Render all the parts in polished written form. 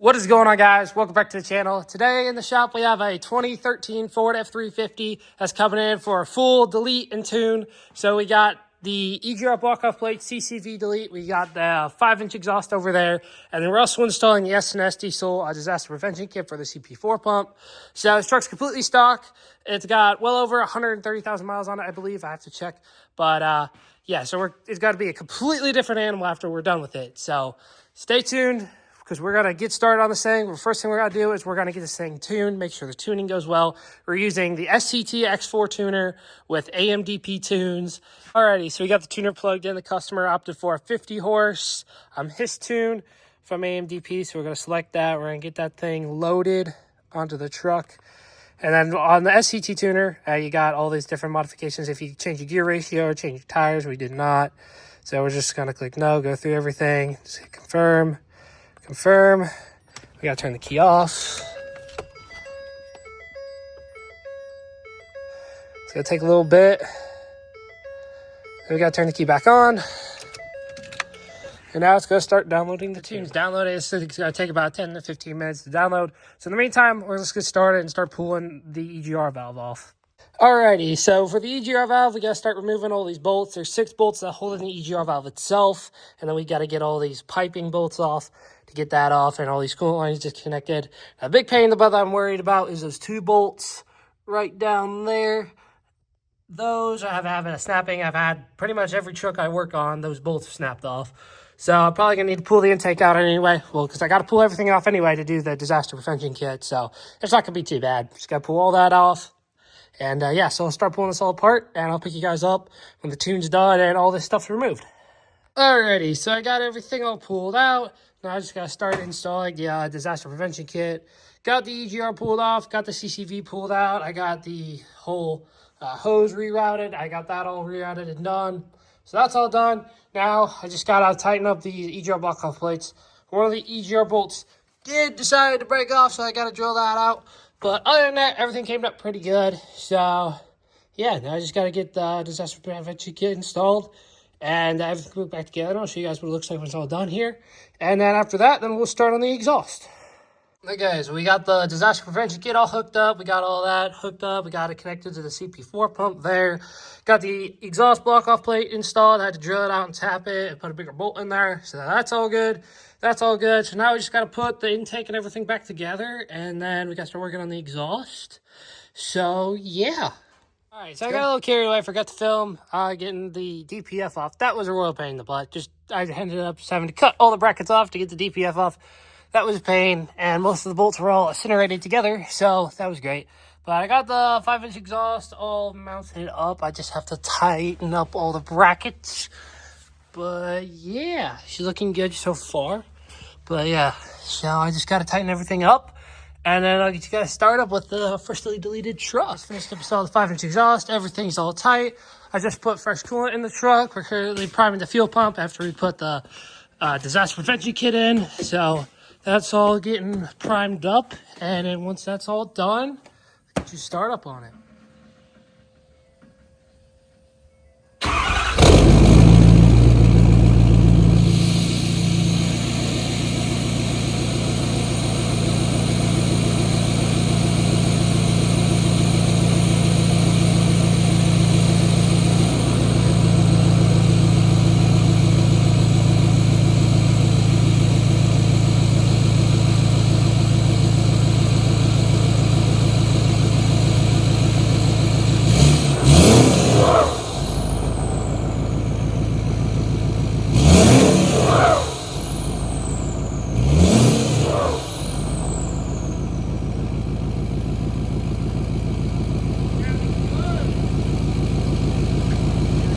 What is going on, guys? Welcome back to the channel. Today in the shop we have a 2013 Ford F350 that's coming in for a full delete and tune. So we got the EGR block-off plate, CCV delete. We got the 5-inch exhaust over there. And then we're also installing the S&S diesel disaster prevention kit for the CP4 pump. So this truck's completely stock. It's got well over 130,000 miles on it, I believe. I have to check. But yeah, so it's got to be a completely different animal after we're done with it. So stay tuned, because we're going to get started on this thing. The first thing we're going to do is we're going to get this thing tuned, make sure the tuning goes well. We're using the SCT X4 tuner with AMDP tunes. Alrighty, so we got the tuner plugged in. The customer opted for a 50 horse his tune from AMDP, so we're going to select that. We're going to get that thing loaded onto the truck. And then on the SCT tuner, you got all these different modifications. If you change your gear ratio or change your tires, we did not. So we're just going to click no, go through everything, just hit confirm. Confirm. We gotta turn the key off. It's gonna take a little bit. Then we gotta turn the key back on. And now it's gonna start downloading the tunes. Download it. It's gonna take about 10 to 15 minutes to download. So in the meantime, we're just gonna get started and start pulling the EGR valve off. Alrighty, so for the EGR valve, we got to start removing all these bolts. There's 6 bolts that hold in the EGR valve itself, and then we got to get all these piping bolts off to get that off, and all these coolant lines disconnected. Now, a big pain in the butt that I'm worried about is those 2 bolts right down there. Those I have having a snapping. I've had pretty much every truck I work on, those bolts have snapped off. So I'm probably going to need to pull the intake out anyway. Well, because I got to pull everything off anyway to do the disaster prevention kit, so it's not going to be too bad. Just got to pull all that off. And yeah, so I'll start pulling this all apart, and I'll pick you guys up when the tune's done and all this stuff's removed. Alrighty, so I got everything all pulled out. Now I just got to start installing the disaster prevention kit. Got the EGR pulled off, got the CCV pulled out. I got the whole hose rerouted. I got that all rerouted and done. So that's all done. Now I just got to tighten up the EGR block-off plates. One of the EGR bolts did decide to break off, so I got to drill that out. But other than that, everything came up pretty good. So, yeah, now I just got to get the disaster prevention kit installed and everything put back together. I'll show you guys what it looks like when it's all done here. And then after that, then we'll start on the exhaust. Okay, so we got the disaster prevention kit all hooked up. We got all that hooked up. We got it connected to the CP4 pump there. Got the exhaust block-off plate installed. I had to drill it out and tap it and put a bigger bolt in there. So that's all good. That's all good. So now we just got to put the intake and everything back together. And then we got to start working on the exhaust. So, yeah. All right, so I got a little carried away. Forgot to film getting the DPF off. That was a royal pain in the butt. I ended up just having to cut all the brackets off to get the DPF off. That was a pain, and most of the bolts were all incinerated together, so that was great. But I got the 5-inch exhaust all mounted up. I just have to tighten up all the brackets. But yeah, she's looking good so far. But yeah, so I just got to tighten everything up. And then I just got to start up with the freshly deleted truck. Just finished up installing the 5-inch exhaust. Everything's all tight. I just put fresh coolant in the truck. We're currently priming the fuel pump after we put the disaster prevention kit in. So that's all getting primed up. And then once that's all done, get you start up on it.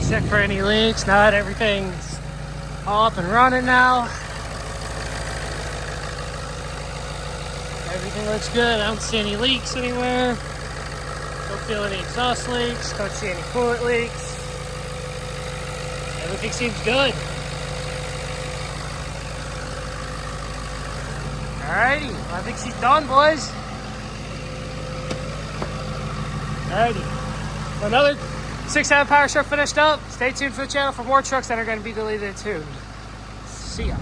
Check for any leaks. Not everything's all up and running now. Everything looks good. I don't see any leaks anywhere. Don't feel any exhaust leaks. Don't see any coolant leaks. Everything seems good. Alrighty, well, I think she's done, boys. Alrighty, another 6-amp power stroke finished up. Stay tuned for the channel for more trucks that are going to be deleted too. See ya.